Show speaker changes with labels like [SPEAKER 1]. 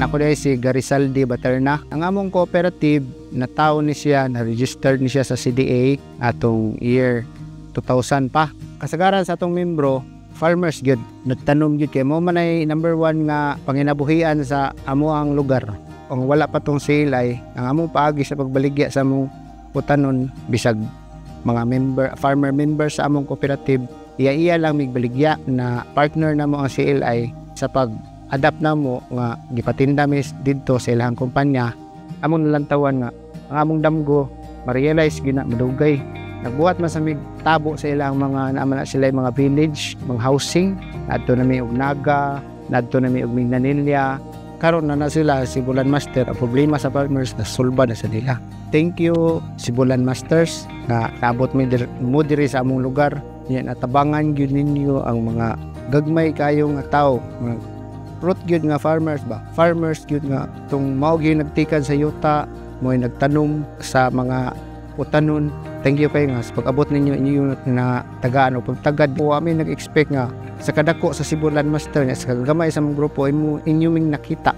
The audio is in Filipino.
[SPEAKER 1] Nako dai si Garisaldi Baterna. Ang among cooperative na taon ni siya, na-registered ni siya sa CDA atong year 2000 pa. Kasagaran sa atong membro, farmers gyud, nagtanom gyud kay mo man ay number 1 nga panginabuhian sa amo ang lugar. Kung wala pa tong silay, ang among paagi sa pagbaligya sa among putanon bisag mga farmer members sa among cooperative, iya lang migbaligya na partner namo ang CLI sa pag-adapt namo nga gipatinda mi didto sa ilang kumpanya. Among nalantawan nga ang among damgo ma-realize gina madugay. Nagbuhat man sa mig tabo sa ilang mga naman na sila mga village, mga housing, adto na mi og Naga, adto na mi og Mindanilya. Karon na sila si Bulan Master. Ang problema sa farmers na sulba na sa nila. Thank you si Bulan Masters na naabot mo diri sa among lugar. Yan, atabangan gyud ninyo ang mga gagmay kayo nga tao, mga fruit gyud nga farmers ba. Farmers gyud nga tung mao gyud nagtikan sa yuta, mo nagtanom sa mga putanon. Thank you kayo nga sa pag-abot ninyo inyo na tagaan o pagtagad po kami nag-expect nga sa kadako sa Sibulan Master nga sa gamay sa mga grupo inyong nakita